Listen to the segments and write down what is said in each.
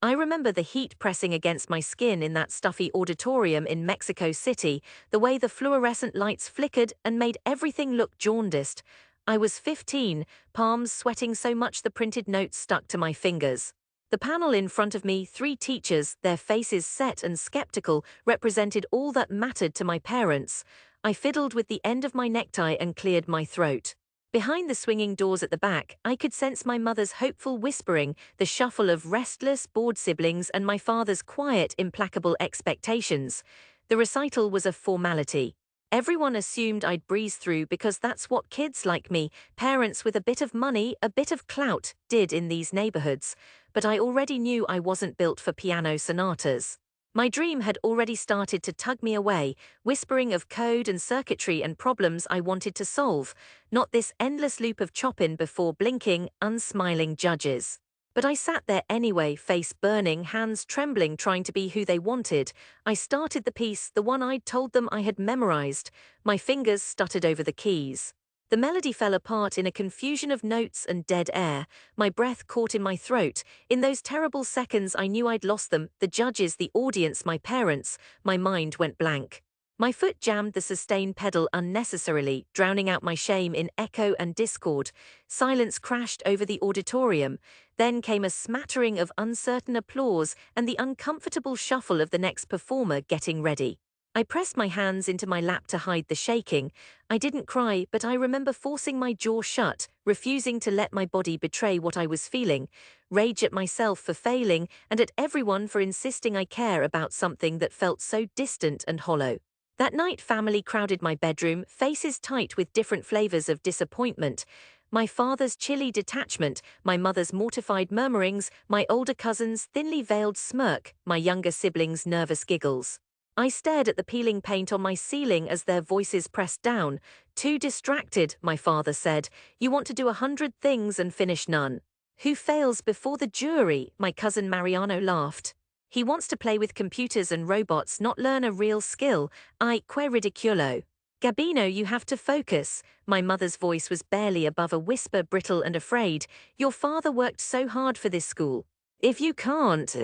I remember the heat pressing against my skin in that stuffy auditorium in Mexico City, the way the fluorescent lights flickered and made everything look jaundiced. I was 15, palms sweating so much the printed notes stuck to my fingers. The panel in front of me, 3 teachers, their faces set and skeptical, represented all that mattered to my parents. I fiddled with the end of my necktie and cleared my throat. Behind the swinging doors at the back, I could sense my mother's hopeful whispering, the shuffle of restless, bored siblings, and my father's quiet, implacable expectations. The recital was a formality. Everyone assumed I'd breeze through because that's what kids like me, parents with a bit of money, a bit of clout, did in these neighborhoods. But I already knew I wasn't built for piano sonatas. My dream had already started to tug me away, whispering of code and circuitry and problems I wanted to solve, not this endless loop of chop-in before blinking, unsmiling judges. But I sat there anyway, face burning, hands trembling, trying to be who they wanted. I started the piece, the one I'd told them I had memorized. My fingers stuttered over the keys. The melody fell apart in a confusion of notes and dead air, my breath caught in my throat. In those terrible seconds I knew I'd lost them, the judges, the audience, my parents. My mind went blank. My foot jammed the sustain pedal unnecessarily, drowning out my shame in echo and discord. Silence crashed over the auditorium. Then came a smattering of uncertain applause and the uncomfortable shuffle of the next performer getting ready. I pressed my hands into my lap to hide the shaking. I didn't cry, but I remember forcing my jaw shut, refusing to let my body betray what I was feeling. Rage at myself for failing, and at everyone for insisting I care about something that felt so distant and hollow. That night, family crowded my bedroom, faces tight with different flavors of disappointment. My father's chilly detachment, my mother's mortified murmurings, my older cousin's thinly veiled smirk, my younger siblings' nervous giggles. I stared at the peeling paint on my ceiling as their voices pressed down. Too distracted, my father said. You want to do 100 things and finish none. Who fails before the jury? My cousin Mariano laughed. He wants to play with computers and robots, not learn a real skill. I que ridiculo. Gabino, you have to focus. My mother's voice was barely above a whisper, brittle and afraid. Your father worked so hard for this school. If you can't...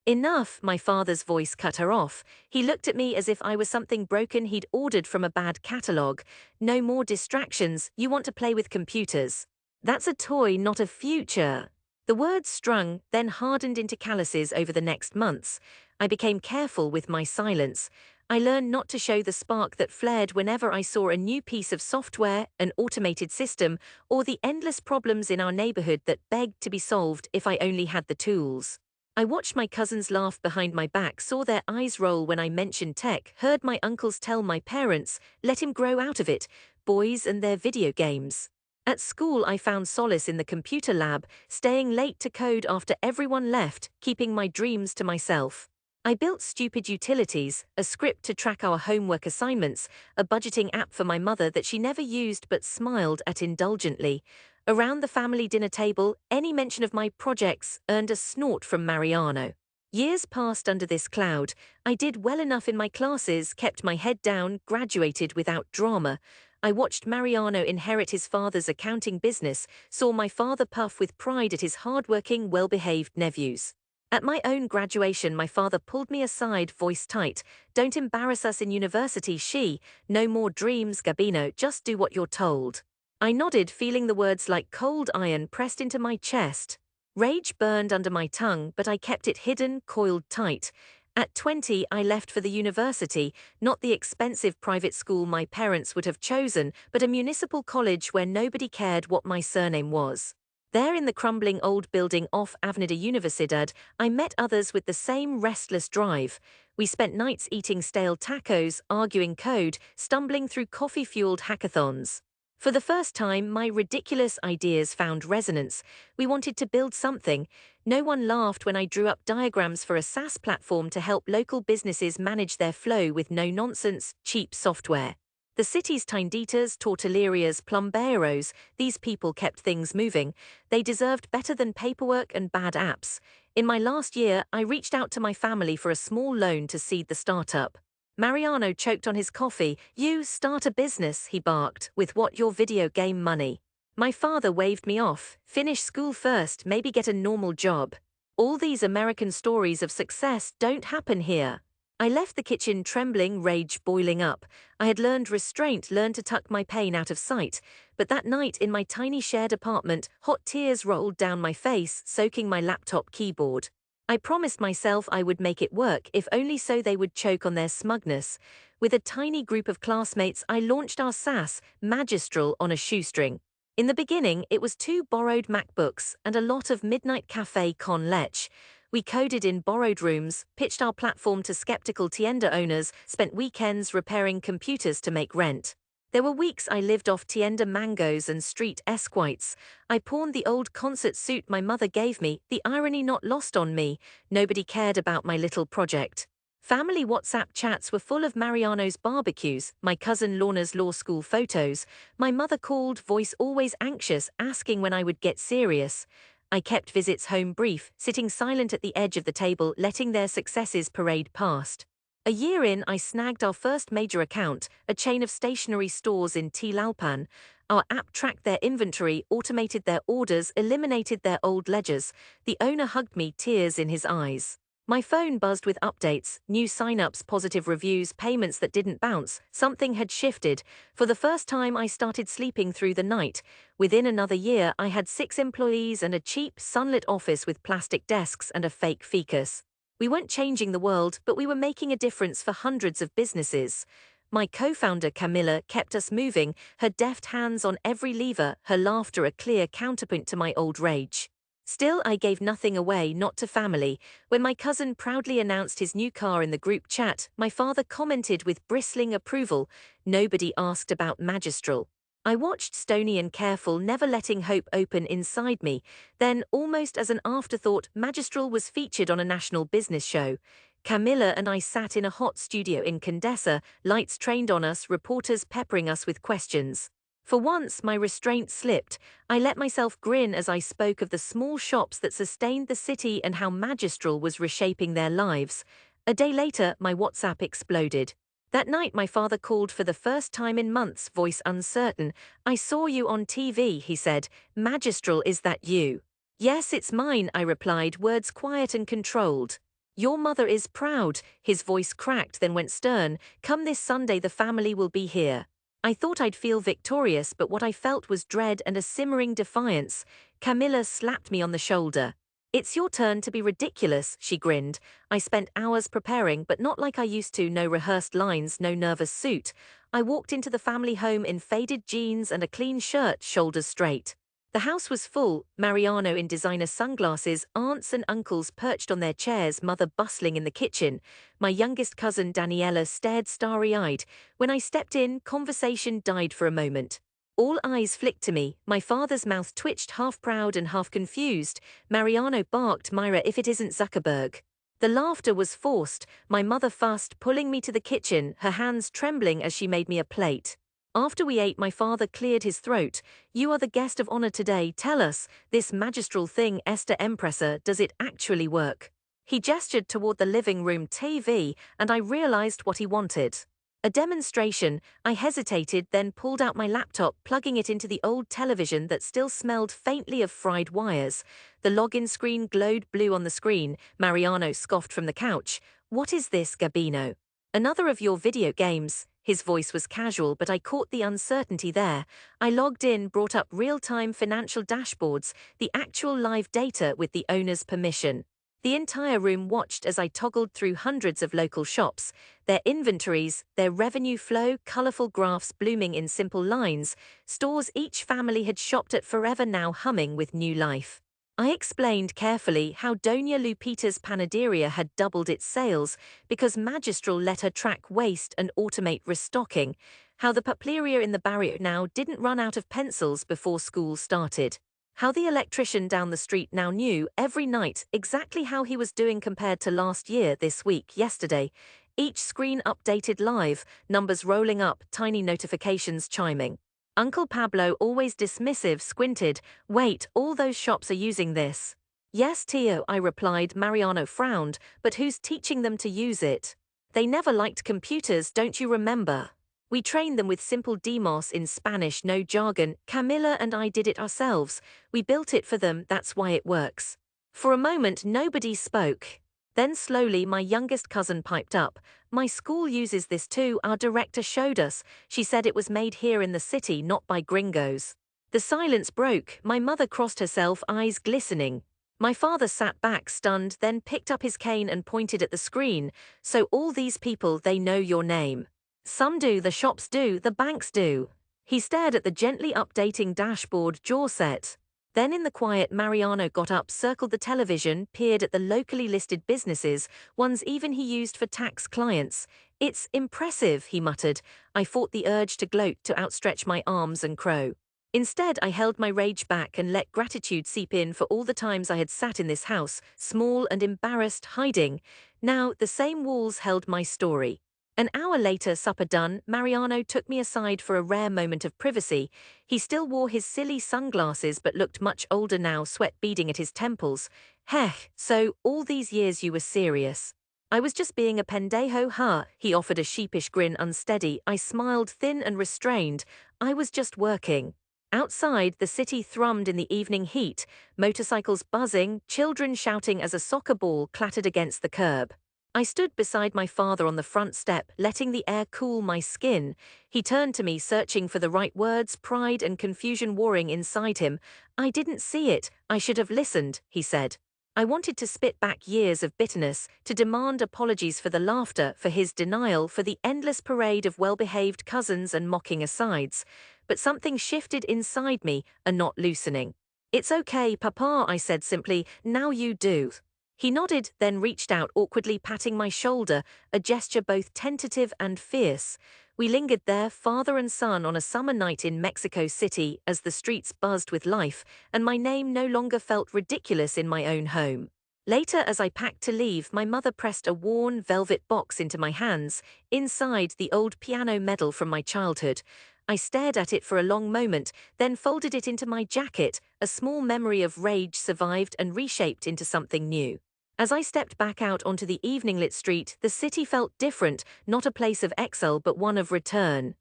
Enough, my father's voice cut her off. He looked at me as if I was something broken he'd ordered from a bad catalogue. No more distractions, you want to play with computers. That's a toy, not a future. The words strung, then hardened into calluses over the next months. I became careful with my silence. I learned not to show the spark that flared whenever I saw a new piece of software, an automated system, or the endless problems in our neighborhood that begged to be solved if I only had the tools. I watched my cousins laugh behind my back, saw their eyes roll when I mentioned tech, heard my uncles tell my parents, let him grow out of it, boys and their video games. At school I found solace in the computer lab, staying late to code after everyone left, keeping my dreams to myself. I built stupid utilities, a script to track our homework assignments, a budgeting app for my mother that she never used but smiled at indulgently. Around the family dinner table, any mention of my projects earned a snort from Mariano. Years passed under this cloud. I did well enough in my classes, kept my head down, graduated without drama. I watched Mariano inherit his father's accounting business, saw my father puff with pride at his hardworking, well-behaved nephews. At my own graduation, my father pulled me aside, voice tight. Don't embarrass us in university, no more dreams, Gabino, just do what you're told. I nodded, feeling the words like cold iron pressed into my chest. Rage burned under my tongue, but I kept it hidden, coiled tight. At 20, I left for the university, not the expensive private school my parents would have chosen, but a municipal college where nobody cared what my surname was. There in the crumbling old building off Avenida Universidad, I met others with the same restless drive. We spent nights eating stale tacos, arguing code, stumbling through coffee-fueled hackathons. For the first time, my ridiculous ideas found resonance. We wanted to build something. No one laughed when I drew up diagrams for a SaaS platform to help local businesses manage their flow with no-nonsense, cheap software. The city's tinditas, tortillerias, plomberos, these people kept things moving. They deserved better than paperwork and bad apps. In my last year, I reached out to my family for a small loan to seed the startup. Mariano choked on his coffee. You start a business, he barked, with what, your video game money? My father waved me off. Finish school first, maybe get a normal job. All these American stories of success don't happen here. I left the kitchen trembling, rage boiling up. I had learned restraint, learned to tuck my pain out of sight. But that night in my tiny shared apartment, hot tears rolled down my face, soaking my laptop keyboard. I promised myself I would make it work, if only so they would choke on their smugness. With a tiny group of classmates, I launched our SaaS, Magistral, on a shoestring. In the beginning, it was 2 borrowed MacBooks and a lot of midnight cafe con leche. We coded in borrowed rooms, pitched our platform to skeptical tienda owners, spent weekends repairing computers to make rent. There were weeks I lived off tienda mangoes and street esquites. I pawned the old concert suit my mother gave me, the irony not lost on me. Nobody cared about my little project. Family WhatsApp chats were full of Mariano's barbecues, my cousin Lorna's law school photos. My mother called, voice always anxious, asking when I would get serious. I kept visits home brief, sitting silent at the edge of the table, letting their successes parade past. A year in, I snagged our first major account, a chain of stationery stores in Tlalpan. Our app tracked their inventory, automated their orders, eliminated their old ledgers. The owner hugged me, tears in his eyes. My phone buzzed with updates, new sign-ups, positive reviews, payments that didn't bounce. Something had shifted. For the first time, I started sleeping through the night. Within another year, I had 6 employees and a cheap, sunlit office with plastic desks and a fake ficus. We weren't changing the world, but we were making a difference for hundreds of businesses. My co-founder Camilla kept us moving, her deft hands on every lever, her laughter a clear counterpoint to my old rage. Still, I gave nothing away, not to family. When my cousin proudly announced his new car in the group chat, my father commented with bristling approval, "Nobody asked about Magistral." I watched, stony and careful, never letting hope open inside me. Then, almost as an afterthought, Magistral was featured on a national business show. Camilla and I sat in a hot studio in Condesa, lights trained on us, reporters peppering us with questions. For once, my restraint slipped. I let myself grin as I spoke of the small shops that sustained the city and how Magistral was reshaping their lives. A day later, my WhatsApp exploded. That night, my father called for the first time in months, voice uncertain. "I saw you on TV," he said. "Magistral, is that you?" "Yes, it's mine," I replied, words quiet and controlled. "Your mother is proud." His voice cracked, then went stern. "Come this Sunday, the family will be here." I thought I'd feel victorious, but what I felt was dread and a simmering defiance. Camilla slapped me on the shoulder. "It's your turn to be ridiculous," she grinned. I spent hours preparing, but not like I used to, no rehearsed lines, no nervous suit. I walked into the family home in faded jeans and a clean shirt, shoulders straight. The house was full, Mariano in designer sunglasses, aunts and uncles perched on their chairs, mother bustling in the kitchen. My youngest cousin Daniela stared starry-eyed. When I stepped in, conversation died for a moment. All eyes flicked to me, my father's mouth twitched, half proud and half confused. Mariano barked, "Myra, if it isn't Zuckerberg." The laughter was forced, my mother fussed, pulling me to the kitchen, her hands trembling as she made me a plate. After we ate, my father cleared his throat. "You are the guest of honor today. Tell us, this Magistral thing, Esther Empressa, does it actually work?" He gestured toward the living room TV, and I realized what he wanted. A demonstration. I hesitated, then pulled out my laptop, plugging it into the old television that still smelled faintly of fried wires. The login screen glowed blue on the screen. Mariano scoffed from the couch. "What is this, Gabino? Another of your video games?" His voice was casual, but I caught the uncertainty there. I logged in, brought up real-time financial dashboards, the actual live data with the owner's permission. The entire room watched as I toggled through hundreds of local shops, their inventories, their revenue flow, colorful graphs blooming in simple lines, stores each family had shopped at forever now humming with new life. I explained carefully how Doña Lupita's panaderia had doubled its sales because Magistral let her track waste and automate restocking, how the papeleria in the barrio now didn't run out of pencils before school started, how the electrician down the street now knew every night exactly how he was doing compared to last year, this week, yesterday. Each screen updated live, numbers rolling up, tiny notifications chiming. Uncle Pablo, always dismissive, squinted. "Wait, all those shops are using this." "Yes, Tio," I replied. Mariano frowned. "But who's teaching them to use it? They never liked computers, don't you remember? We trained them with simple demos in Spanish, no jargon. Camilla and I did it ourselves. We built it for them, that's why it works." For a moment, nobody spoke. Then slowly, my youngest cousin piped up. My school uses this too, our director showed us. She said it was made here in the city, not by gringos. The silence broke. My mother crossed herself, eyes glistening. My father sat back, stunned, then picked up his cane and pointed at the screen. So all these people, they know your name. Some do, the shops do, the banks do. He stared at the gently updating dashboard, jaw set. Then in the quiet, Mariano got up, circled the television, peered at the locally listed businesses, ones even he used for tax clients. It's impressive, he muttered. I fought the urge to gloat, to outstretch my arms and crow. Instead, I held my rage back and let gratitude seep in for all the times I had sat in this house, small and embarrassed, hiding. Now, the same walls held my story. An hour later, supper done, Mariano took me aside for a rare moment of privacy. He still wore his silly sunglasses but looked much older now, sweat beading at his temples. Heh, so all these years you were serious. I was just being a pendejo, huh? He offered a sheepish grin, unsteady. I smiled, thin and restrained. I was just working. Outside, the city thrummed in the evening heat, motorcycles buzzing, children shouting as a soccer ball clattered against the curb. I stood beside my father on the front step, letting the air cool my skin. He turned to me, searching for the right words, pride and confusion warring inside him. I didn't see it. I should have listened, he said. I wanted to spit back years of bitterness, to demand apologies for the laughter, for his denial, for the endless parade of well-behaved cousins and mocking asides. But something shifted inside me, a knot loosening. It's okay, Papa, I said simply. Now you do. He nodded, then reached out, awkwardly patting my shoulder, a gesture both tentative and fierce. We lingered there, father and son, on a summer night in Mexico City, as the streets buzzed with life, and my name no longer felt ridiculous in my own home. Later, as I packed to leave, my mother pressed a worn velvet box into my hands, inside the old piano medal from my childhood. I stared at it for a long moment, then folded it into my jacket. A small memory of rage survived and reshaped into something new. As I stepped back out onto the evening-lit street, the city felt different, not a place of exile but one of return.